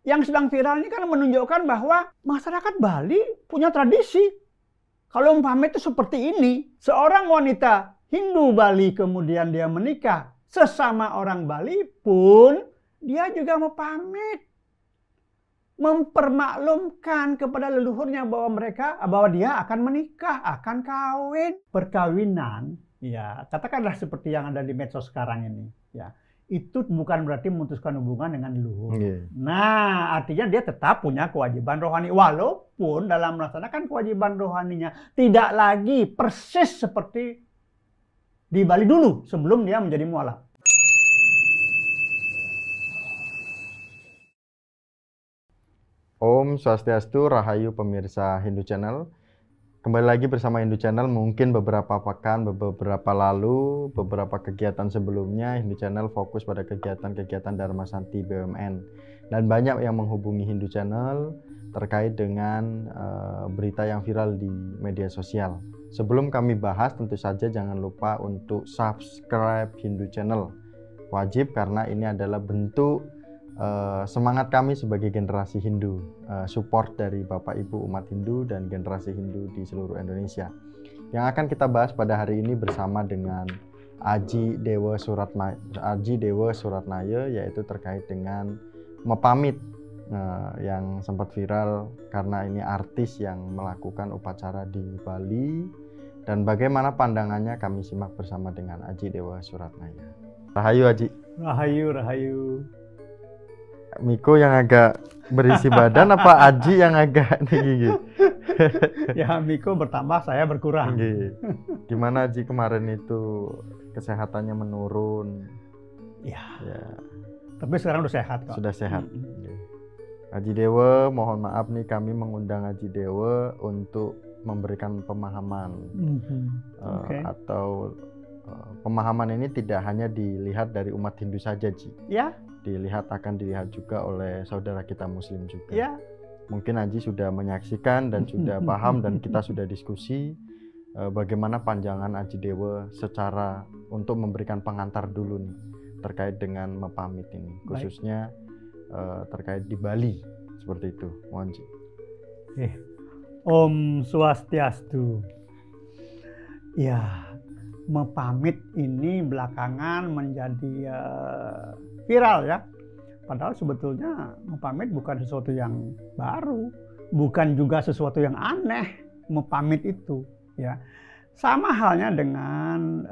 Yang sedang viral ini kan menunjukkan bahwa masyarakat Bali punya tradisi. Kalau pamit itu seperti ini. Seorang wanita Hindu Bali kemudian dia menikah sesama orang Bali pun dia juga mau pamit. Mempermaklumkan kepada leluhurnya bahwa dia akan menikah, akan kawin. Perkawinan, ya katakanlah seperti yang ada di medsos sekarang ini, ya. Itu bukan berarti memutuskan hubungan dengan leluhur. Nah, artinya dia tetap punya kewajiban rohani. Walaupun dalam melaksanakan kewajiban rohaninya tidak lagi persis seperti di Bali dulu sebelum dia menjadi mualaf. Om Swastiastu, Rahayu pemirsa Hindu Channel. Kembali lagi bersama Hindu Channel. Mungkin beberapa pekan, beberapa lalu, beberapa kegiatan sebelumnya Hindu Channel fokus pada kegiatan-kegiatan Dharma Santi BUMN. Dan banyak yang menghubungi Hindu Channel terkait dengan berita yang viral di media sosial. Sebelum kami bahas, tentu saja jangan lupa untuk subscribe Hindu Channel. Wajib, karena ini adalah bentuk semangat kami sebagai generasi Hindu, support dari Bapak Ibu umat Hindu dan generasi Hindu di seluruh Indonesia. Yang akan kita bahas pada hari ini bersama dengan Aji Dewa Suratnaya, yaitu terkait dengan mepamit yang sempat viral karena ini artis yang melakukan upacara di Bali. Dan bagaimana pandangannya kami simak bersama dengan Aji Dewa Suratnaya. Rahayu Aji. Rahayu, rahayu. Miko yang agak berisi badan apa Aji yang agak gigit? Ya, Miko bertambah, saya berkurang. Gimana Aji kemarin itu kesehatannya menurun? Ya. Tapi sekarang udah sehat kok. Sudah sehat. Aji Dewa, mohon maaf nih kami mengundang Aji Dewa untuk memberikan pemahaman atau pemahaman ini tidak hanya dilihat dari umat Hindu saja, Ji. Ya. Akan dilihat juga oleh saudara kita Muslim juga. Ya. Mungkin Aji sudah menyaksikan dan sudah paham dan kita sudah diskusi bagaimana panjangan Aji Dewa secara untuk memberikan pengantar dulu nih terkait dengan mepamit ini, khususnya terkait di Bali seperti itu. Mohon Ji. Om Swastiastu. Ya, mepamit ini belakangan menjadi viral ya. Padahal sebetulnya mepamit bukan sesuatu yang baru, bukan juga sesuatu yang aneh mepamit itu ya. Sama halnya dengan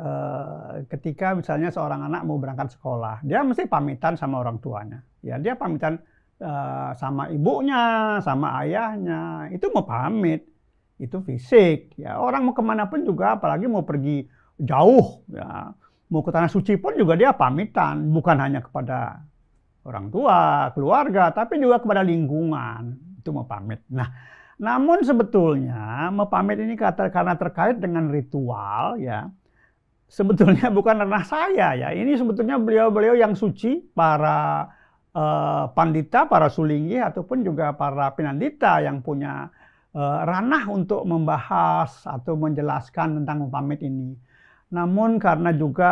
ketika misalnya seorang anak mau berangkat sekolah, dia mesti pamitan sama orang tuanya. Ya, dia pamitan sama ibunya, sama ayahnya, itu mepamit. Itu fisik ya. Orang mau kemana pun juga, apalagi mau pergi jauh ya, mau ke tanah suci pun juga dia pamitan, bukan hanya kepada orang tua, keluarga, tapi juga kepada lingkungan. Itu mau pamit. Nah, namun sebetulnya mepamit ini karena terkait dengan ritual ya, sebetulnya bukan ranah saya ya. Ini sebetulnya beliau-beliau yang suci, para pandita, para sulinggi, ataupun juga para pinandita yang punya ranah untuk membahas atau menjelaskan tentang mepamit ini. Namun karena juga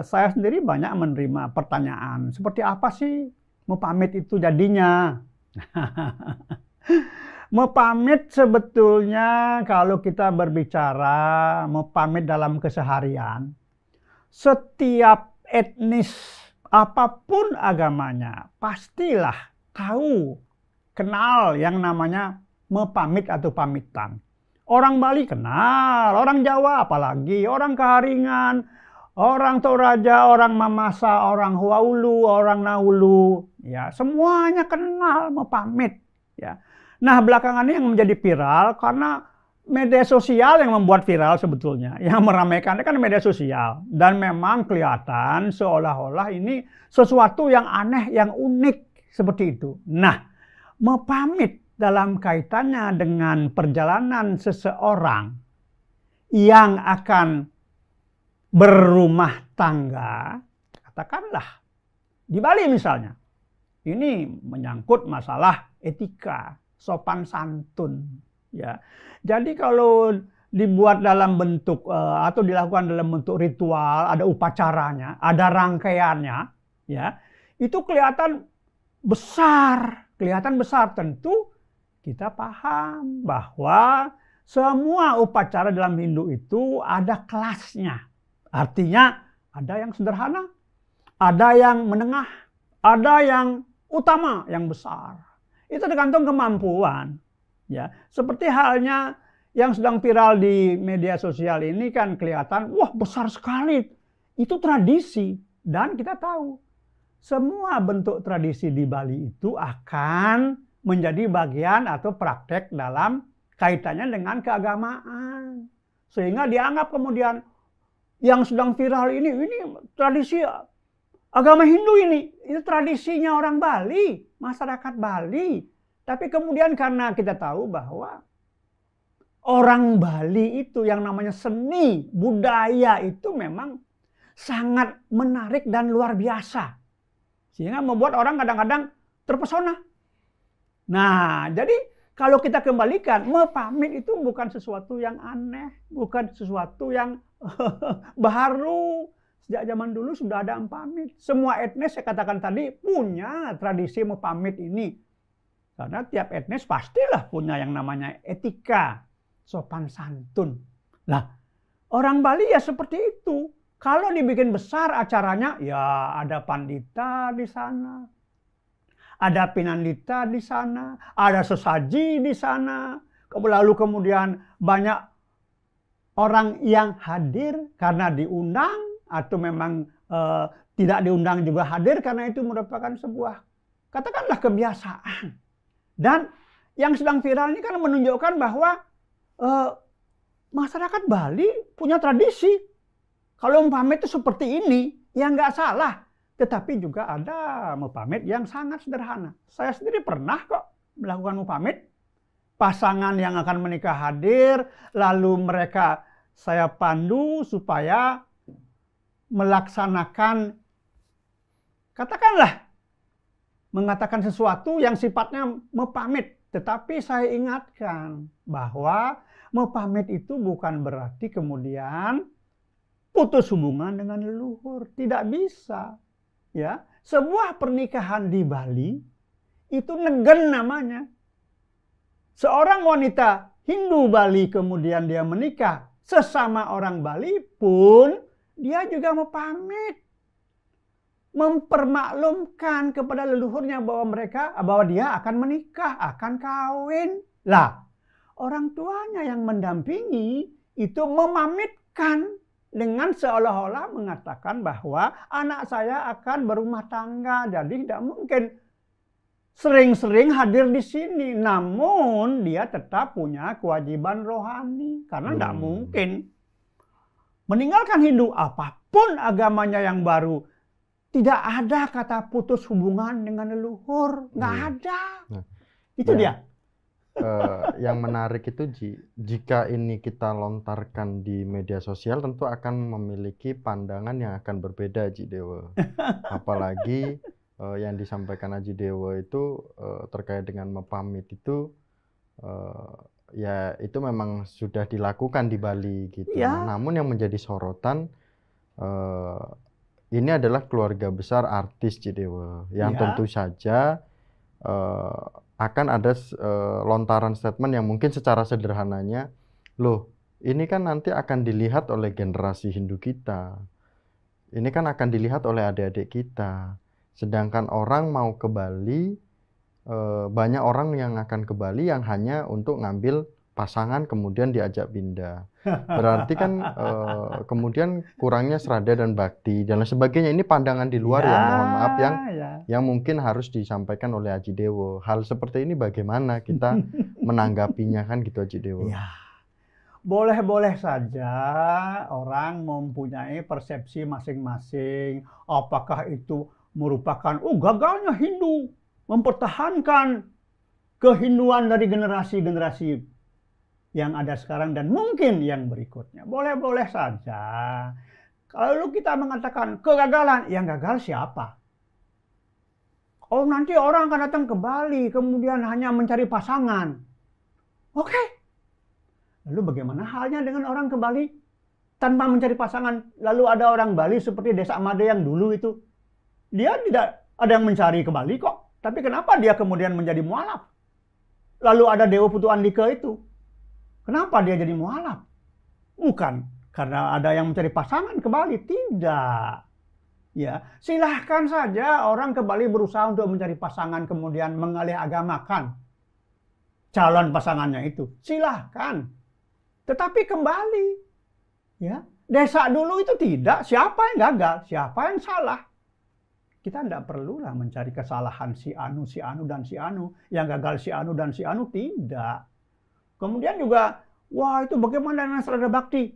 saya sendiri banyak menerima pertanyaan, seperti apa sih mepamit itu jadinya? Mepamit sebetulnya kalau kita berbicara mepamit dalam keseharian, setiap etnis apapun agamanya pastilah tahu, kenal yang namanya mepamit atau pamitan. Orang Bali kenal, orang Jawa apalagi, orang Kaharingan, orang Toraja, orang Mamasa, orang Huaulu, orang Naulu, ya semuanya kenal mepamit. Ya. Nah belakangan ini yang menjadi viral karena media sosial yang membuat viral sebetulnya, yang meramaikan kan media sosial, dan memang kelihatan seolah-olah ini sesuatu yang aneh, yang unik seperti itu. Nah, mepamit dalam kaitannya dengan perjalanan seseorang yang akan berumah tangga, katakanlah di Bali misalnya, ini menyangkut masalah etika, sopan santun ya. Jadi kalau dibuat dalam bentuk atau dilakukan dalam bentuk ritual, ada upacaranya, ada rangkaiannya ya, itu kelihatan besar, kelihatan besar. Tentu kita paham bahwa semua upacara dalam Hindu itu ada kelasnya. Artinya ada yang sederhana, ada yang menengah, ada yang utama, yang besar. Itu tergantung kemampuan. Ya, seperti halnya yang sedang viral di media sosial ini kan kelihatan, wah besar sekali. Itu tradisi. Dan kita tahu, semua bentuk tradisi di Bali itu akan menjadi bagian atau praktek dalam kaitannya dengan keagamaan. Sehingga dianggap kemudian yang sedang viral ini tradisi agama Hindu ini. Itu tradisinya orang Bali, masyarakat Bali. Tapi kemudian karena kita tahu bahwa orang Bali itu yang namanya seni, budaya itu memang sangat menarik dan luar biasa. Sehingga membuat orang kadang-kadang terpesona. Nah, jadi kalau kita kembalikan, mepamit itu bukan sesuatu yang aneh, bukan sesuatu yang baru. Sejak zaman dulu sudah ada mepamit. Semua etnis saya katakan tadi punya tradisi mepamit ini. Karena tiap etnis pastilah punya yang namanya etika, sopan santun. Nah, orang Bali ya seperti itu. Kalau dibikin besar acaranya, ya ada pandita di sana, ada pinandita di sana, ada sesaji di sana. Lalu kemudian banyak orang yang hadir karena diundang atau memang tidak diundang juga hadir karena itu merupakan sebuah, katakanlah, kebiasaan. Dan yang sedang viral ini kan menunjukkan bahwa masyarakat Bali punya tradisi. Kalau mepamit itu seperti ini, ya nggak salah. Tetapi juga ada mepamit yang sangat sederhana. Saya sendiri pernah kok melakukan mepamit. Pasangan yang akan menikah hadir, lalu mereka saya pandu supaya melaksanakan, katakanlah, mengatakan sesuatu yang sifatnya mepamit. Tetapi saya ingatkan bahwa mepamit itu bukan berarti kemudian putus hubungan dengan leluhur. Tidak bisa. Ya, sebuah pernikahan di Bali itu negen namanya. Seorang wanita Hindu Bali kemudian dia menikah sesama orang Bali pun dia juga mepamit. Mempermaklumkan kepada leluhurnya bahwa dia akan menikah, akan kawin. Lah, orang tuanya yang mendampingi itu memamitkan dengan seolah-olah mengatakan bahwa anak saya akan berumah tangga, jadi tidak mungkin sering-sering hadir di sini. Namun dia tetap punya kewajiban rohani karena tidak mungkin meninggalkan Hindu apapun agamanya yang baru. Tidak ada kata putus hubungan dengan leluhur, nggak ada. Nah, itu dia. Yang menarik itu jika ini kita lontarkan di media sosial tentu akan memiliki pandangan yang akan berbeda, Haji Dewa. Apalagi yang disampaikan Haji Dewa itu terkait dengan mepamit itu ya itu memang sudah dilakukan di Bali gitu. Ya. Namun yang menjadi sorotan ini adalah keluarga besar artis Cidewa yang tentu saja akan ada lontaran statement yang mungkin secara sederhananya, loh ini kan nanti akan dilihat oleh generasi Hindu kita, ini kan akan dilihat oleh adik-adik kita, sedangkan orang mau ke Bali, banyak orang yang akan ke Bali yang hanya untuk ngambil pasangan kemudian diajak pindah. Berarti kan kemudian kurangnya serada dan bakti dan sebagainya. Ini pandangan di luar yang mohon maaf yang mungkin harus disampaikan oleh Haji Dewo. Hal seperti ini bagaimana kita menanggapinya kan gitu Haji Dewo? Ya, boleh-boleh saja orang mempunyai persepsi masing-masing. Apakah itu merupakan gagalnya Hindu mempertahankan kehinduan dari generasi-generasi yang ada sekarang dan mungkin yang berikutnya. Boleh-boleh saja. Kalau kita mengatakan kegagalan, yang gagal siapa? Oh, nanti orang akan datang ke Bali, kemudian hanya mencari pasangan. Oke. Lalu bagaimana halnya dengan orang ke Bali tanpa mencari pasangan? Lalu ada orang Bali seperti Desa Made yang dulu itu. Dia tidak ada yang mencari ke Bali kok. Tapi kenapa dia kemudian menjadi mualaf? Lalu ada Dewa Putu Andika itu. Kenapa dia jadi mualaf? Bukan karena ada yang mencari pasangan ke Bali, tidak. Ya, silahkan saja orang ke Bali berusaha untuk mencari pasangan kemudian mengalih agamakan calon pasangannya itu. Silahkan. Tetapi kembali, ya, desa dulu itu tidak. Siapa yang gagal, siapa yang salah. Kita tidak perlulah mencari kesalahan si Anu, dan si Anu. Yang gagal si Anu dan si Anu, tidak. Kemudian juga, wah itu bagaimana dengan Srada Bakti?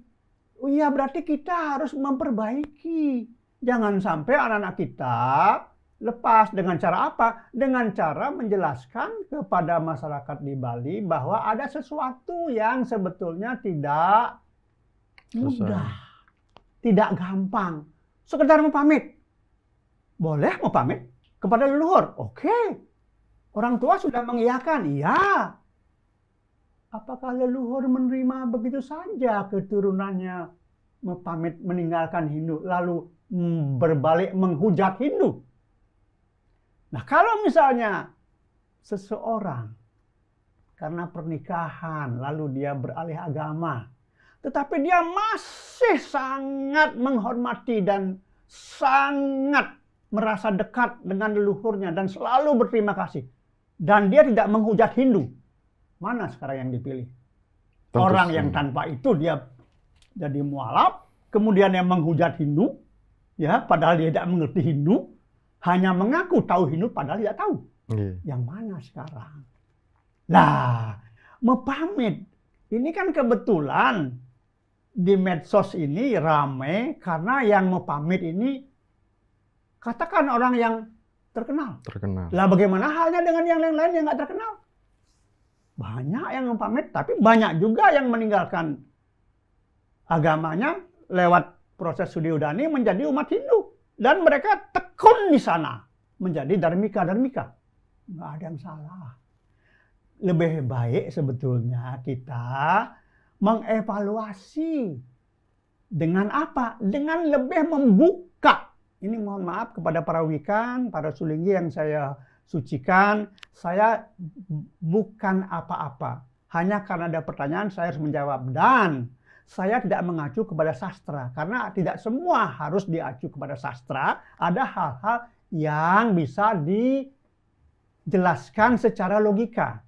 Oh iya, berarti kita harus memperbaiki. Jangan sampai anak-anak kita lepas. Dengan cara apa? Dengan cara menjelaskan kepada masyarakat di Bali bahwa ada sesuatu yang sebetulnya tidak mudah, tidak gampang. Sekedar mau pamit. Boleh mau pamit kepada leluhur? Oke. Orang tua sudah mengiyakan. Iya. Apakah leluhur menerima begitu saja keturunannya mau pamit meninggalkan Hindu lalu berbalik menghujat Hindu? Nah, kalau misalnya seseorang karena pernikahan lalu dia beralih agama, tetapi dia masih sangat menghormati dan sangat merasa dekat dengan leluhurnya dan selalu berterima kasih. Dan dia tidak menghujat Hindu. Mana sekarang yang dipilih? Orang yang tanpa itu dia jadi mualaf, kemudian yang menghujat Hindu, ya, padahal dia tidak mengerti Hindu, hanya mengaku tahu Hindu padahal tidak tahu. Yang mana sekarang? Nah, mepamit. Ini kan kebetulan di medsos ini ramai karena yang mepamit ini katakan orang yang terkenal. Lah bagaimana halnya dengan yang lain-lain yang nggak terkenal? Banyak yang mepamit, tapi banyak juga yang meninggalkan agamanya lewat proses Sudiudani menjadi umat Hindu. Dan mereka tekun di sana menjadi dharmika. Nggak ada yang salah. Lebih baik sebetulnya kita mengevaluasi. Dengan apa? Dengan lebih membuka. Ini mohon maaf kepada para wikan, para sulinggi yang saya sucikan. Saya bukan apa-apa. Hanya karena ada pertanyaan saya harus menjawab. Dan saya tidak mengacu kepada sastra. Karena tidak semua harus diacu kepada sastra. Ada hal-hal yang bisa dijelaskan secara logika.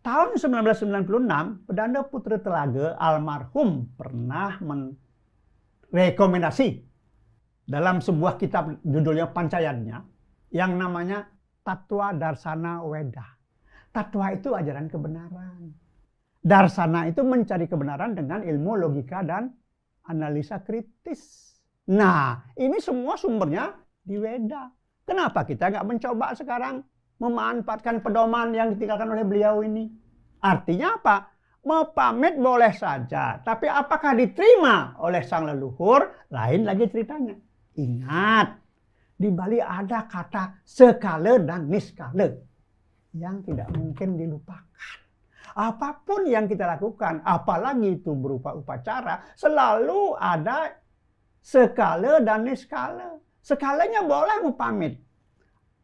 Tahun 1996, Pedanda Putra Telaga almarhum pernah merekomendasi dalam sebuah kitab judulnya Pancayatnya yang namanya Tattva Darsana Weda. Tattva itu ajaran kebenaran. Darsana itu mencari kebenaran dengan ilmu logika dan analisa kritis. Nah, ini semua sumbernya di Weda. Kenapa kita nggak mencoba sekarang memanfaatkan pedoman yang ditinggalkan oleh beliau ini? Artinya apa? Mepamit boleh saja, tapi apakah diterima oleh sang leluhur? Lain lagi ceritanya. Ingat, di Bali ada kata sekala dan niskala yang tidak mungkin dilupakan. Apapun yang kita lakukan, apalagi itu berupa upacara, selalu ada sekala dan niskala. Skalanya boleh mepamit.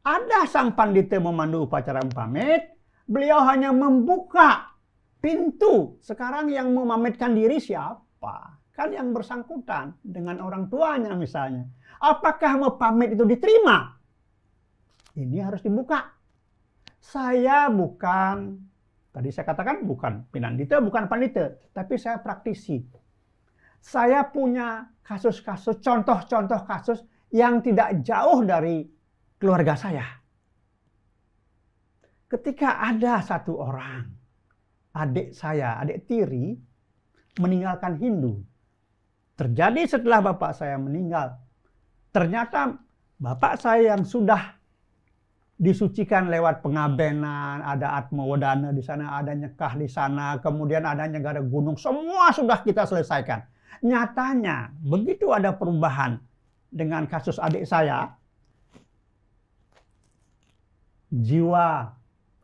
Ada sang pandita memandu upacara mepamit, beliau hanya membuka pintu. Sekarang yang memamitkan diri siapa? Kan yang bersangkutan dengan orang tuanya misalnya. Apakah mepamit itu diterima? Ini harus dibuka. Saya bukan, tadi saya katakan bukan pinandita, bukan pandita, tapi saya praktisi. Saya punya kasus-kasus, contoh-contoh kasus yang tidak jauh dari keluarga saya. Ketika ada satu orang, adik saya, adik tiri, meninggalkan Hindu. Terjadi setelah bapak saya meninggal. Ternyata bapak saya yang sudah disucikan lewat pengabenan, ada Atmawadana di sana, ada nyekah di sana, kemudian ada Nyegara Gunung, semua sudah kita selesaikan. Nyatanya, begitu ada perubahan dengan kasus adik saya, jiwa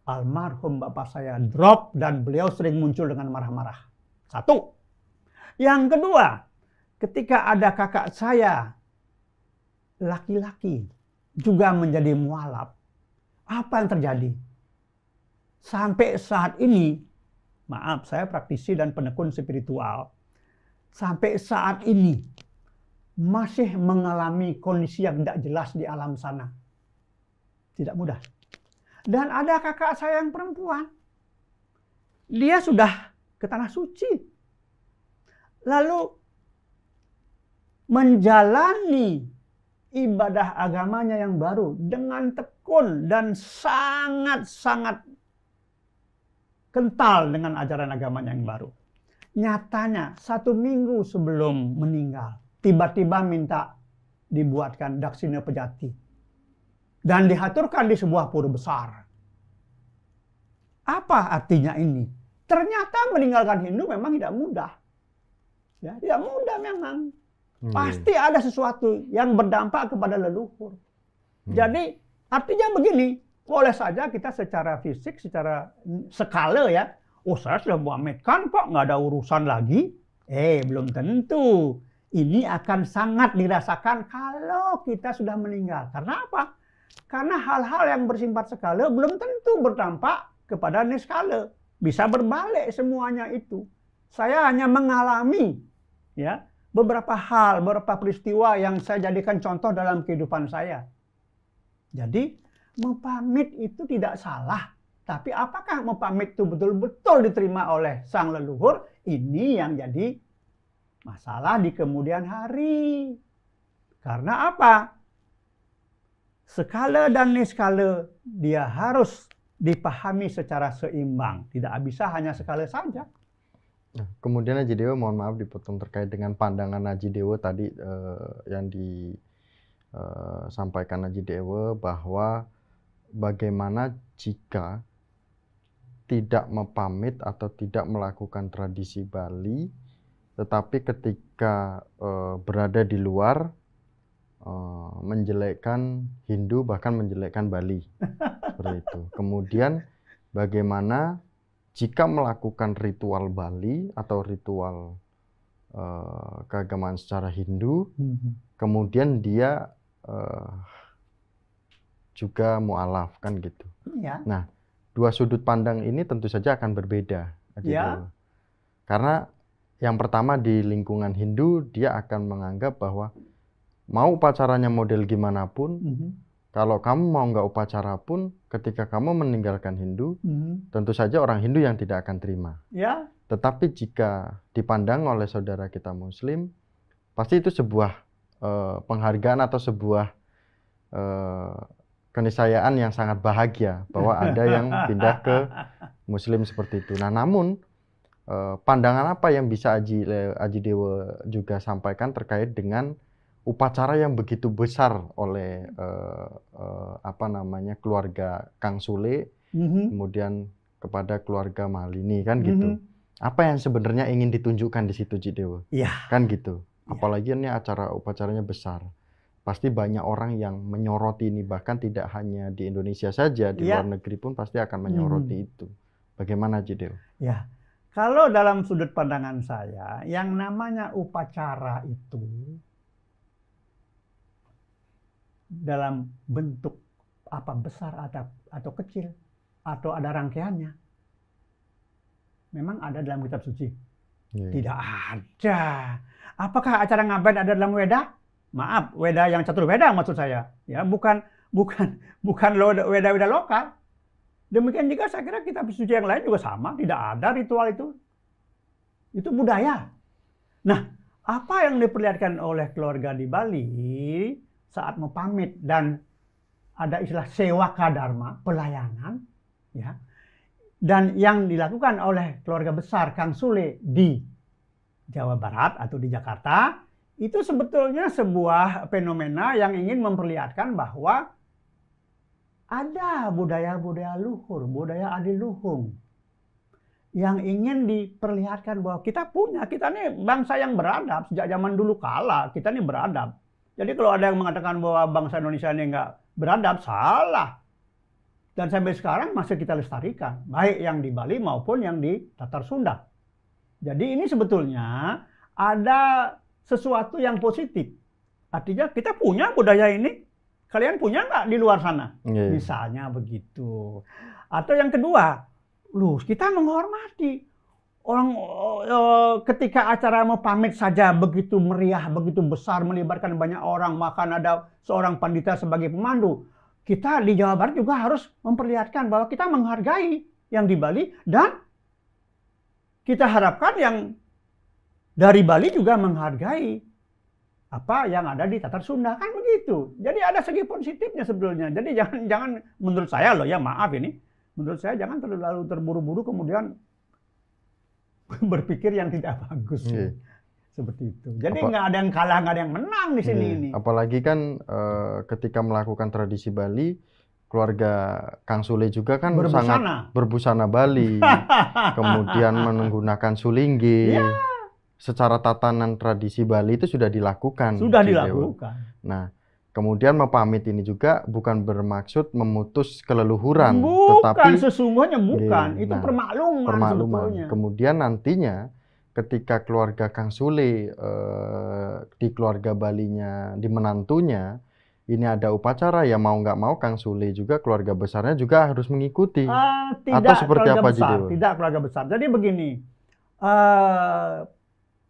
almarhum bapak saya drop dan beliau sering muncul dengan marah-marah. Satu. Yang kedua, ketika ada kakak saya laki-laki juga menjadi mualaf. Apa yang terjadi? Sampai saat ini, maaf, saya praktisi dan penekun spiritual. Sampai saat ini masih mengalami kondisi yang tidak jelas di alam sana. Tidak mudah. Dan ada kakak saya yang perempuan. Dia sudah ke tanah suci. Lalu menjalani ibadah agamanya yang baru dengan tekun dan sangat-sangat kental dengan ajaran agamanya yang baru. Nyatanya 1 minggu sebelum meninggal, tiba-tiba minta dibuatkan daksina pejati. Dan dihaturkan di sebuah pura besar. Apa artinya ini? Ternyata meninggalkan Hindu memang tidak mudah. Ya, tidak mudah memang. Pasti ada sesuatu yang berdampak kepada leluhur. Jadi artinya begini, boleh saja kita secara fisik, secara skala ya, oh saya sudah muamitkan kok, nggak ada urusan lagi. Belum tentu. Ini akan sangat dirasakan kalau kita sudah meninggal. Karena apa? Karena hal-hal yang bersifat skala belum tentu berdampak kepada niskala. Bisa berbalik semuanya itu. Saya hanya mengalami ya beberapa hal, beberapa peristiwa yang saya jadikan contoh dalam kehidupan saya. Jadi, mempamit itu tidak salah. Tapi apakah mempamit itu betul-betul diterima oleh sang leluhur? Ini yang jadi masalah di kemudian hari. Karena apa? Skala dan niskala dia harus dipahami secara seimbang. Tidak bisa hanya skala saja. Nah, kemudian Aji Dewa, mohon maaf dipotong terkait dengan pandangan Aji Dewa tadi yang disampaikan Aji Dewa bahwa bagaimana jika tidak mempamit atau tidak melakukan tradisi Bali, tetapi ketika berada di luar menjelekkan Hindu, bahkan menjelekkan Bali, seperti itu. Kemudian bagaimana jika melakukan ritual Bali atau ritual keagamaan secara Hindu, kemudian dia juga mu'alaf, kan gitu. Ya. Nah, dua sudut pandang ini tentu saja akan berbeda. Ya. Karena yang pertama di lingkungan Hindu, dia akan menganggap bahwa mau upacaranya model gimana pun, kalau kamu mau nggak upacara pun, ketika kamu meninggalkan Hindu, tentu saja orang Hindu yang tidak akan terima. Ya. Tetapi jika dipandang oleh saudara kita Muslim, pasti itu sebuah penghargaan atau sebuah keniscayaan yang sangat bahagia bahwa ada yang pindah ke Muslim seperti itu. Nah, namun pandangan apa yang bisa Aji Dewa juga sampaikan terkait dengan upacara yang begitu besar oleh keluarga Kang Sule, kemudian kepada keluarga Malini, kan gitu. Apa yang sebenarnya ingin ditunjukkan di situ, Ji Dewa? Kan gitu. Apalagi ini upacaranya besar. Pasti banyak orang yang menyoroti ini, bahkan tidak hanya di Indonesia saja, di luar negeri pun pasti akan menyoroti itu. Bagaimana, Ji Dewa? Ya, kalau dalam sudut pandangan saya, yang namanya upacara itu dalam bentuk apa besar atau kecil atau ada rangkaiannya, memang ada dalam kitab suci? Tidak ada. Apakah acara ngaben ada dalam Weda? Maaf, Weda yang catur Weda maksud saya. Ya, bukan Weda lokal. Demikian juga saya kira kitab suci yang lain juga sama, tidak ada ritual itu. Itu budaya. Nah, apa yang diperlihatkan oleh keluarga di Bali saat mau pamit dan ada istilah sewaka dharma, pelayanan, ya. Dan yang dilakukan oleh keluarga besar Kang Sule di Jawa Barat atau di Jakarta, itu sebetulnya sebuah fenomena yang ingin memperlihatkan bahwa ada budaya-budaya luhur, budaya adiluhung yang ingin diperlihatkan bahwa kita ini bangsa yang beradab sejak zaman dulu kala, kita ini beradab. Jadi kalau ada yang mengatakan bahwa bangsa Indonesia ini nggak beradab, salah. Dan sampai sekarang masih kita lestarikan, baik yang di Bali maupun yang di Tatar Sunda. Jadi ini sebetulnya ada sesuatu yang positif. Artinya kita punya budaya ini, Kalian punya nggak di luar sana? Iya. Misalnya begitu. Atau yang kedua, loh kita menghormati orang ketika acara mau pamit saja begitu meriah, begitu besar, melibatkan banyak orang, bahkan ada seorang pandita sebagai pemandu. Kita di Jawa Barat juga harus memperlihatkan bahwa kita menghargai yang di Bali, dan kita harapkan yang dari Bali juga menghargai apa yang ada di Tatar Sunda, kan begitu. Jadi ada segi positifnya sebetulnya. Jadi jangan menurut saya loh ya, maaf ini, menurut saya jangan terlalu terburu-buru kemudian berpikir yang tidak bagus. Seperti itu. Jadi nggak ada yang kalah, nggak ada yang menang di sini ini. Apalagi kan ketika melakukan tradisi Bali, keluarga Kang Sule juga kan sangat berbusana Bali, kemudian menggunakan sulinggi. Secara tatanan tradisi Bali itu sudah dilakukan. Sudah dilakukan. Nah, kemudian mempamit ini juga bukan bermaksud memutus keleluhuran, tetapi sesungguhnya bukan. Itu permakluman. Sebetulnya. Kemudian nantinya ketika keluarga Kang Sule di keluarga Balinya, di menantunya, ini ada upacara, ya mau nggak mau Kang Sule juga keluarga besarnya juga harus mengikuti. Atau seperti apa Jidewa? Tidak keluarga besar. Jadi begini,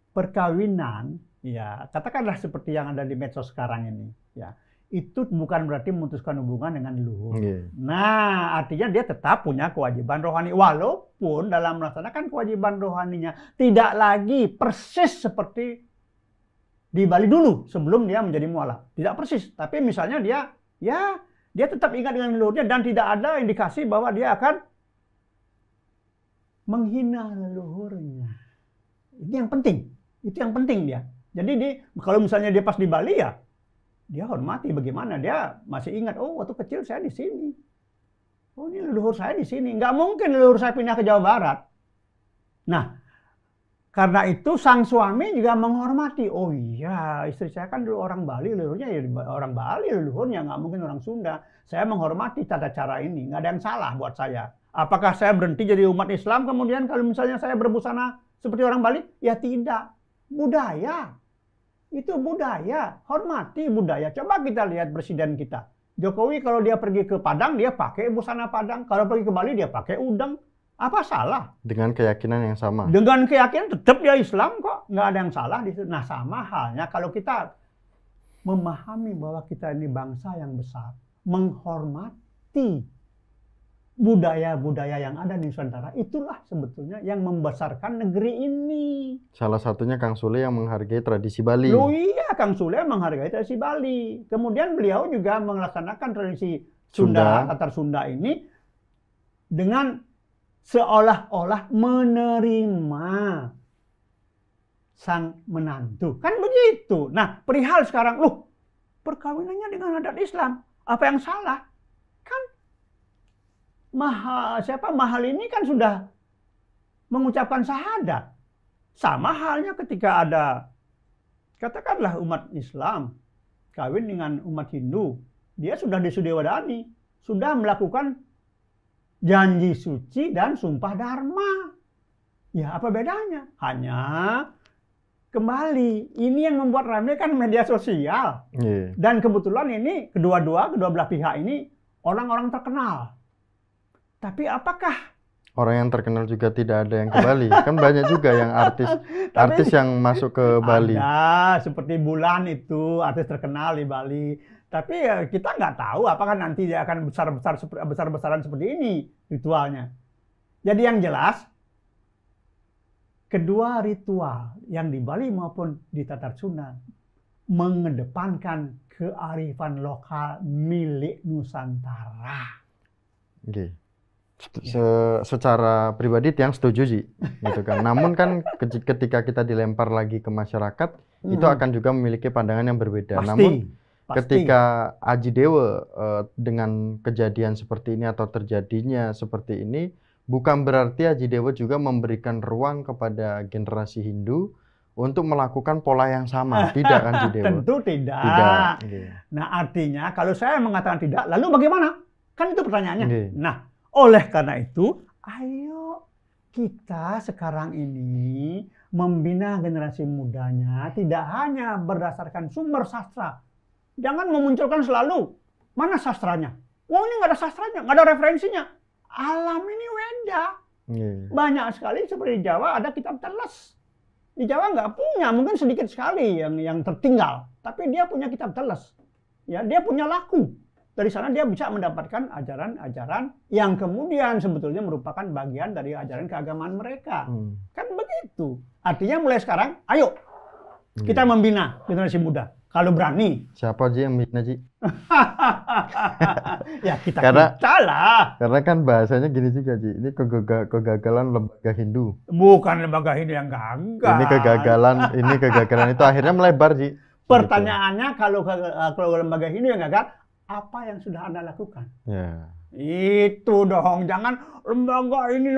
perkawinan, ya katakanlah seperti yang ada di medsos sekarang ini, ya itu bukan berarti memutuskan hubungan dengan leluhur. Nah, artinya dia tetap punya kewajiban rohani, walaupun dalam melaksanakan kewajiban rohaninya tidak lagi persis seperti di Bali dulu sebelum dia menjadi mualaf. Tidak persis, tapi misalnya dia tetap ingat dengan leluhurnya dan tidak ada indikasi bahwa dia akan menghina leluhurnya. Itu yang penting. Itu yang penting dia. Jadi kalau misalnya dia pas di Bali, ya dia hormati bagaimana dia masih ingat, oh waktu kecil saya di sini. Oh ini leluhur saya di sini. Nggak mungkin leluhur saya pindah ke Jawa Barat. Nah, karena itu sang suami juga menghormati. Oh iya, istri saya kan dulu orang Bali, leluhurnya ya orang Bali, leluhurnya nggak mungkin orang Sunda. Saya menghormati tata cara ini, nggak ada yang salah buat saya. Apakah saya berhenti jadi umat Islam kemudian kalau misalnya saya berbusana seperti orang Bali? Ya tidak. Budaya. Itu budaya. Hormati budaya. Coba kita lihat presiden kita. Jokowi kalau dia pergi ke Padang, dia pakai busana Padang. Kalau pergi ke Bali, dia pakai udang. Apa salah? Dengan keyakinan yang sama. Dengan keyakinan tetap dia Islam kok. Nggak ada yang salah di situ. Nah, sama halnya kalau kita memahami bahwa kita ini bangsa yang besar, menghormati budaya-budaya yang ada di Nusantara, itulah sebetulnya yang membesarkan negeri ini. Salah satunya Kang Sule yang menghargai tradisi Bali. Loh iya, Kang Sule menghargai tradisi Bali. Kemudian beliau juga melaksanakan tradisi Sunda, Tatar Sunda ini dengan seolah-olah menerima sang menantu. Kan begitu. Nah, perihal sekarang, loh, perkawinannya dengan adat Islam. Apa yang salah? Kan mahal ini kan sudah mengucapkan syahadat. Sama halnya ketika ada, katakanlah umat Islam kawin dengan umat Hindu, dia sudah disudewadani, sudah melakukan janji suci dan sumpah dharma. Ya apa bedanya? Hanya kembali, ini yang membuat ramai kan media sosial. Dan kebetulan ini kedua belah pihak ini orang-orang terkenal. Tapi apakah orang yang terkenal juga tidak ada yang ke Bali? Kan banyak juga yang artis yang masuk ke Bali. Ada, seperti Bulan itu artis terkenal di Bali. Tapi ya, kita nggak tahu apakah nanti dia akan besar-besaran seperti ini ritualnya. Jadi yang jelas, kedua ritual yang di Bali maupun di Tatar Sunda mengedepankan kearifan lokal milik Nusantara. Oke. Secara pribadi yang setuju sih, gitu kan. Namun kan ketika kita dilempar lagi ke masyarakat, itu akan juga memiliki pandangan yang berbeda. Namun ketika Aji Dewa dengan kejadian seperti ini atau terjadinya seperti ini, bukan berarti Aji Dewa juga memberikan ruang kepada generasi Hindu untuk melakukan pola yang sama. Tidak kan Aji Dewa? Tentu tidak. Nah artinya kalau saya mengatakan tidak, lalu bagaimana? Kan itu pertanyaannya. Nah oleh karena itu, ayo kita sekarang ini membina generasi mudanya tidak hanya berdasarkan sumber sastra. Jangan memunculkan selalu Mana sastranya? Wah, ini nggak ada sastranya, nggak ada referensinya. Alam ini beda. Banyak sekali seperti di Jawa ada kitab teles. Di Jawa nggak punya, mungkin sedikit sekali yang tertinggal. Tapi dia punya kitab teles. Ya, dia punya laku. Dari sana dia bisa mendapatkan ajaran-ajaran yang kemudian sebetulnya merupakan bagian dari ajaran keagamaan mereka. Kan begitu. Artinya mulai sekarang, ayo kita membina generasi muda. Kalau berani. Siapa Ji yang membina Ji? Ya kita lah. Karena kan bahasanya gini juga Ji. Ini kegagalan lembaga Hindu. Bukan lembaga Hindu yang gagal. Ini kegagalan itu akhirnya melebar Ji. Pertanyaannya kalau lembaga Hindu yang gagal, apa yang sudah Anda lakukan? Ya. Itu dong, jangan lembaga ini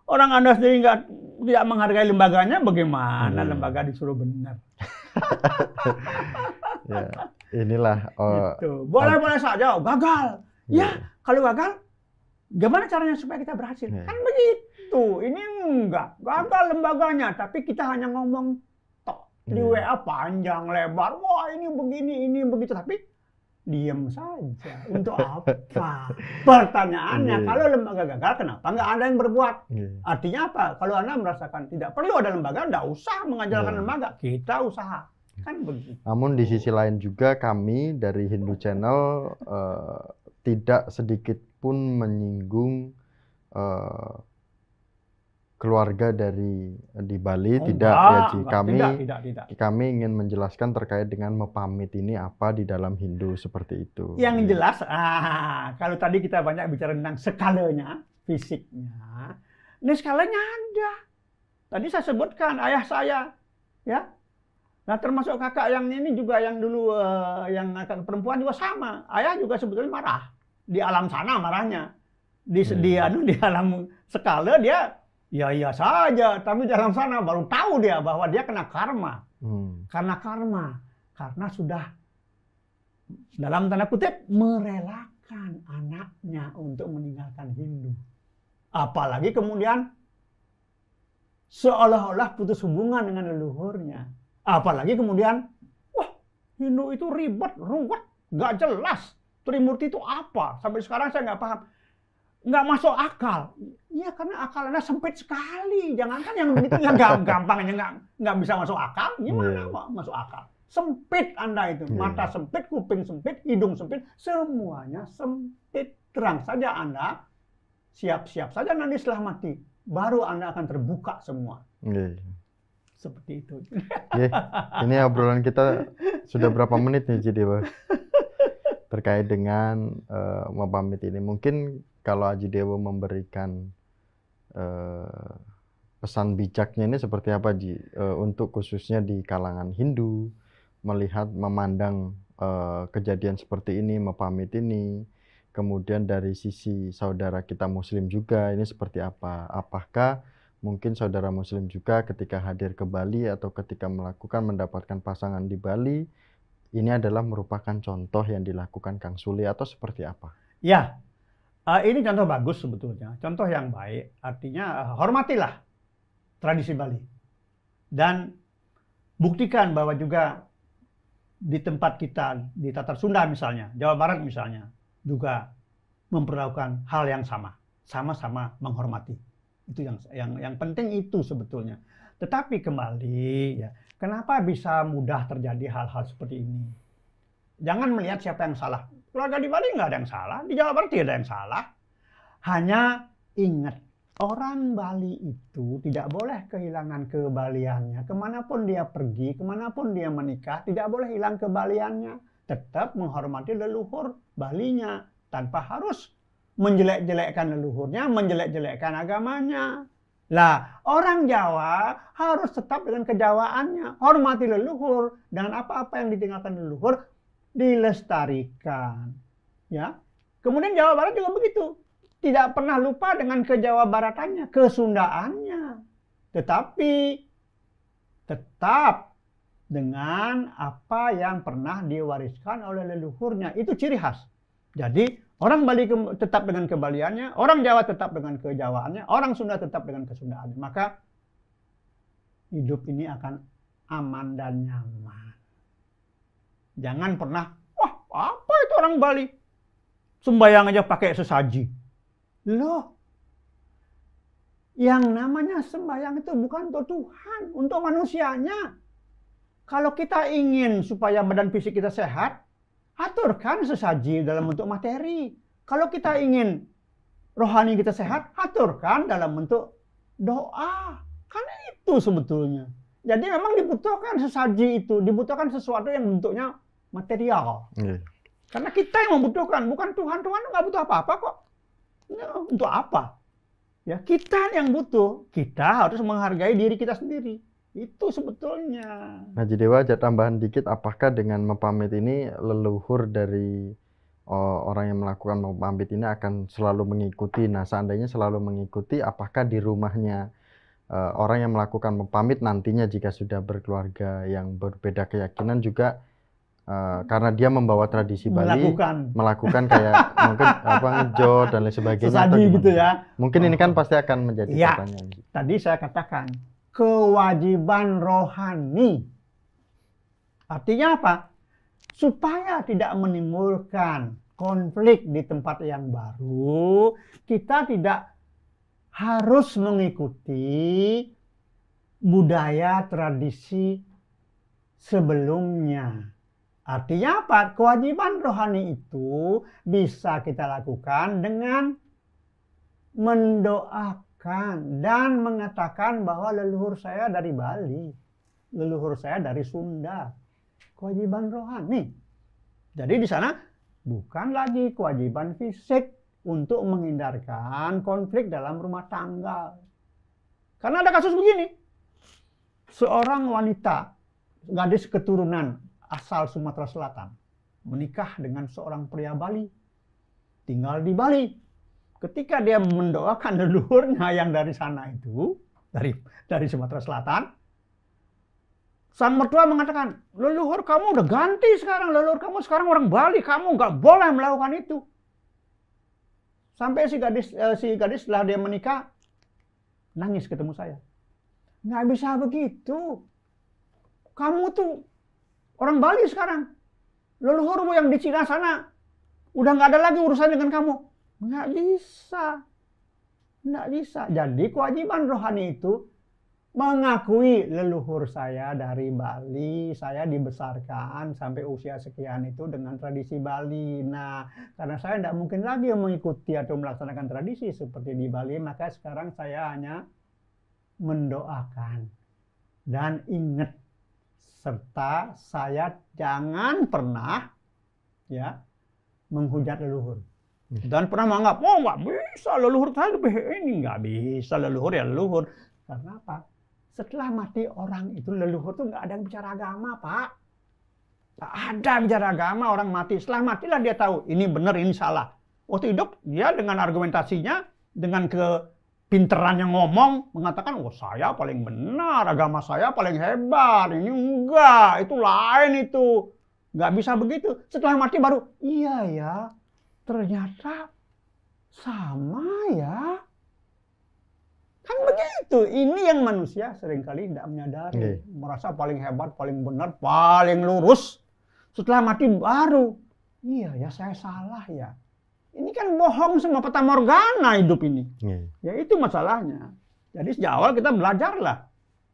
orang Anda sendiri tidak menghargai lembaganya, bagaimana lembaga disuruh benar? Ya, inilah. Gitu. Boleh saja, gagal. Ya, kalau gagal, gimana caranya supaya kita berhasil? Kan begitu. Ini enggak gagal lembaganya, tapi kita hanya ngomong di WA panjang lebar. Wah, ini begini, ini begitu, tapi diam saja. Untuk apa? Pertanyaannya, kalau lembaga gagal, kenapa nggak ada yang berbuat? Artinya apa? Kalau Anda merasakan tidak perlu ada lembaga, nggak usah mengajarkan lembaga. Kita usaha. Kan begitu. Namun di sisi lain juga kami dari Hindu Channel tidak sedikit pun menyinggung keluarga di Bali, tidak ya Ji. Kami ingin menjelaskan terkait dengan mepamit ini apa di dalam Hindu seperti itu. Yang jelas, kalau tadi kita banyak bicara tentang skalanya, fisiknya, ini skalanya ada. Tadi saya sebutkan ayah saya, ya. Nah termasuk kakak yang ini juga yang dulu yang kakak perempuan juga sama. Ayah juga sebetulnya marah di alam sana marahnya, di alam skala dia. Ya iya saja, tapi dalam sana baru tahu dia bahwa dia kena karma. Karena sudah dalam tanda kutip merelakan anaknya untuk meninggalkan Hindu. Apalagi kemudian seolah-olah putus hubungan dengan leluhurnya. Apalagi kemudian, wah Hindu itu ribet, ruwet, nggak jelas. Trimurti itu apa? Sampai sekarang saya nggak paham. Nggak masuk akal. Iya karena akal Anda sempit sekali. Jangankan yang begitu yang gampang aja nggak bisa masuk akal. Gimana masuk akal? Sempit Anda itu. Mata sempit, kuping sempit, hidung sempit. Semuanya sempit. Terang saja Anda. Siap-siap saja nanti setelah mati. Baru Anda akan terbuka semua. Seperti itu. Ini obrolan kita sudah berapa menit nih Ji Dewa? Terkait dengan mepamit ini. Mungkin kalau Aji Dewo memberikan pesan bijaknya ini seperti apa Ji? Untuk khususnya di kalangan Hindu, melihat, memandang kejadian seperti ini, mepamit ini, kemudian dari sisi saudara kita Muslim juga, ini seperti apa? Apakah mungkin saudara Muslim juga ketika hadir ke Bali atau ketika mendapatkan pasangan di Bali, ini adalah merupakan contoh yang dilakukan Kang Suli atau seperti apa? Ya. Ini contoh bagus sebetulnya, contoh yang baik. Artinya hormatilah tradisi Bali dan buktikan bahwa juga di tempat kita di Tatar Sunda misalnya, Jawa Barat misalnya, juga memperlakukan hal yang sama-sama menghormati. Itu yang penting itu sebetulnya. Tetapi kembali, ya, kenapa bisa mudah terjadi hal-hal seperti ini? Jangan melihat siapa yang salah. Keluarga di Bali nggak ada yang salah, di Jawa Barat tidak ada yang salah. Hanya ingat, orang Bali itu tidak boleh kehilangan kebaliannya. Kemanapun dia pergi, kemanapun dia menikah, tidak boleh hilang kebaliannya. Tetap menghormati leluhur Balinya, tanpa harus menjelek-jelekkan leluhurnya, menjelek-jelekkan agamanya. Lah, orang Jawa harus tetap dengan kejawaannya, hormati leluhur, dengan apa-apa yang ditinggalkan leluhur, dilestarikan, ya. Kemudian Jawa Barat juga begitu, tidak pernah lupa dengan kejawa baratannya, kesundaannya, tetapi tetap dengan apa yang pernah diwariskan oleh leluhurnya, itu ciri khas. Jadi orang Bali tetap dengan kebaliannya, orang Jawa tetap dengan kejawaannya, orang Sunda tetap dengan kesundaannya. Maka hidup ini akan aman dan nyaman. Jangan pernah, wah apa itu orang Bali? sembahyang aja pakai sesaji. Loh, yang namanya sembahyang itu bukan untuk Tuhan, untuk manusianya. Kalau kita ingin supaya badan fisik kita sehat, aturkan sesaji dalam bentuk materi. Kalau kita ingin rohani kita sehat, aturkan dalam bentuk doa. Karena itu sebetulnya. Jadi memang dibutuhkan sesaji itu, dibutuhkan sesuatu yang bentuknya material. Karena kita yang membutuhkan, bukan Tuhan. Tuhan nggak butuh apa-apa kok. Ya, untuk apa? Ya, kita yang butuh. Kita harus menghargai diri kita sendiri. Itu sebetulnya. Nah, Jidewa, ada tambahan dikit, apakah dengan mempamit ini leluhur dari orang yang melakukan mempamit ini akan selalu mengikuti? Nah, seandainya selalu mengikuti, apakah di rumahnya orang yang melakukan mempamit nantinya jika sudah berkeluarga yang berbeda keyakinan juga karena dia membawa tradisi Bali melakukan kayak mungkin apa ngejot dan lain sebagainya sesaji gitu ya. Mungkin ini kan pasti akan menjadi pertanyaan. Tadi saya katakan kewajiban rohani. Artinya apa? Supaya tidak menimbulkan konflik di tempat yang baru, kita tidak harus mengikuti budaya tradisi sebelumnya. Artinya apa? Kewajiban rohani itu bisa kita lakukan dengan mendoakan dan mengatakan bahwa leluhur saya dari Bali, leluhur saya dari Sunda. Kewajiban rohani. Jadi di sana bukan lagi kewajiban fisik untuk menghindarkan konflik dalam rumah tangga. Karena ada kasus begini. Seorang wanita, gadis keturunan asal Sumatera Selatan, menikah dengan seorang pria Bali, tinggal di Bali. Ketika dia mendoakan leluhurnya yang dari sana itu, dari Sumatera Selatan, sang mertua mengatakan, leluhur kamu udah ganti sekarang, leluhur kamu sekarang orang Bali, kamu nggak boleh melakukan itu. Sampai si gadis setelah dia menikah, nangis ketemu saya. Nggak bisa begitu. Kamu tuh orang Bali sekarang. Leluhurmu yang di Cina sana udah nggak ada lagi urusan dengan kamu. Nggak bisa. Nggak bisa. Jadi kewajiban rohani itu mengakui leluhur saya dari Bali, saya dibesarkan sampai usia sekian itu dengan tradisi Bali. Nah, karena saya tidak mungkin lagi mengikuti atau melaksanakan tradisi seperti di Bali, maka sekarang saya hanya mendoakan dan ingat, serta saya jangan pernah ya menghujat leluhur. Dan pernah menganggap, oh nggak bisa leluhur saya lebih ini, nggak bisa leluhur ya leluhur. Karena apa? Setelah mati orang itu leluhur tuh nggak ada yang bicara agama, Pak. Nggak ada bicara agama orang mati. Setelah matilah dia tahu ini benar, ini salah. Waktu hidup dia dengan argumentasinya, dengan kepinteran yang ngomong mengatakan, oh saya paling benar, agama saya paling hebat. Ini enggak, itu lain itu. Nggak bisa begitu. Setelah mati baru, iya ya, ternyata sama ya. Kan begitu. Ini yang manusia seringkali tidak menyadari. Merasa paling hebat, paling benar, paling lurus. Setelah mati baru, iya ya saya salah ya. Ini kan bohong semua, fata morgana hidup ini. Ya itu masalahnya. Jadi sejak awal kita belajarlah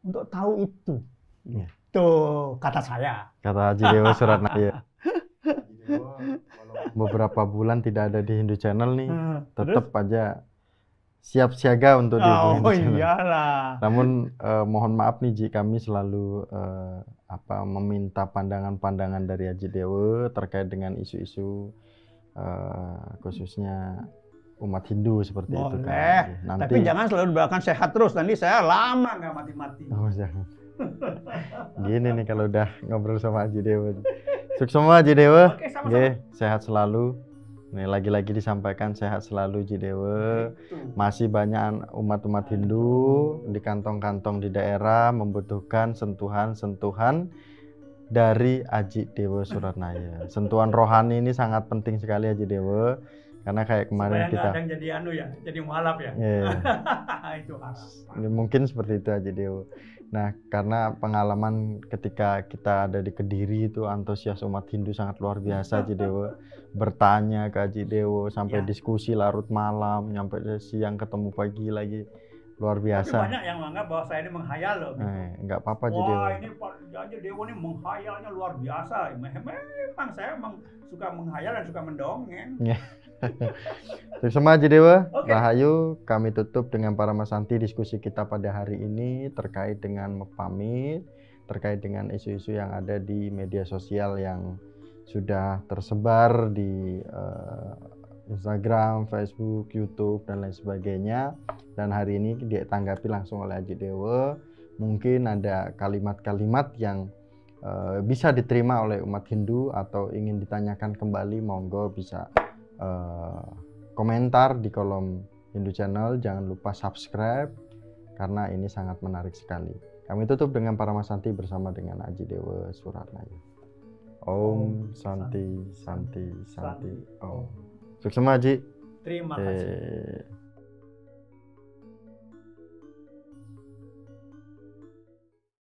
untuk tahu itu. Tuh kata saya. Kata Haji Dewa Suratnaya. Beberapa bulan tidak ada di Hindu Channel nih, tetap aja siap siaga untuk di Hindu Channel. Iyalah. Namun mohon maaf nih Ji, kami selalu meminta pandangan-pandangan dari Haji Dewa terkait dengan isu-isu khususnya umat Hindu seperti itu kan. Nanti, tapi jangan selalu doakan sehat terus, nanti saya lama nggak mati-mati. Oh jangan. Gini nih kalau udah ngobrol sama Haji Dewa. Sukses semua Haji Dewa. Oke, sama-sama. Sehat selalu. Nih lagi-lagi disampaikan sehat selalu Haji Dewa. Masih banyak umat-umat Hindu di kantong-kantong di daerah membutuhkan sentuhan-sentuhan dari Haji Dewa Suratnaya. Sentuhan rohani ini sangat penting sekali Haji Dewa. Karena kayak kemarin Supaya nggak kita ada yang jadi anu ya, jadi mualaf ya. Iya. Itu harus. Ya, mungkin seperti itu Haji Dewo. Nah, karena pengalaman ketika kita ada di Kediri itu antusias umat Hindu sangat luar biasa Haji Dewo. Bertanya ke Haji Dewo sampai Ya. diskusi larut malam, nyampe siang ketemu pagi lagi. Luar Tapi biasa. banyak yang menganggap bahwa saya ini menghayal loh. Gitu. Nggak apa-apa Haji Dewo. Wah ini Pak Haji Dewo ini menghayalnya luar biasa. Memang saya emang suka menghayal dan suka mendongeng. Sama Haji Dewa, Oke. Rahayu, kami tutup dengan para Masanti diskusi kita pada hari ini terkait dengan pamit, terkait dengan isu-isu yang ada di media sosial yang sudah tersebar di Instagram, Facebook, YouTube, dan lain sebagainya. Dan hari ini ditanggapi langsung oleh Haji Dewa. Mungkin ada kalimat-kalimat yang bisa diterima oleh umat Hindu atau ingin ditanyakan kembali, monggo bisa komentar di kolom Hindu Channel. Jangan lupa subscribe karena ini sangat menarik sekali. Kami tutup dengan para Masanti bersama dengan Haji Dewa Suratnaya. Om Santi Santi Santi Om. Sukses Haji. Terima kasih.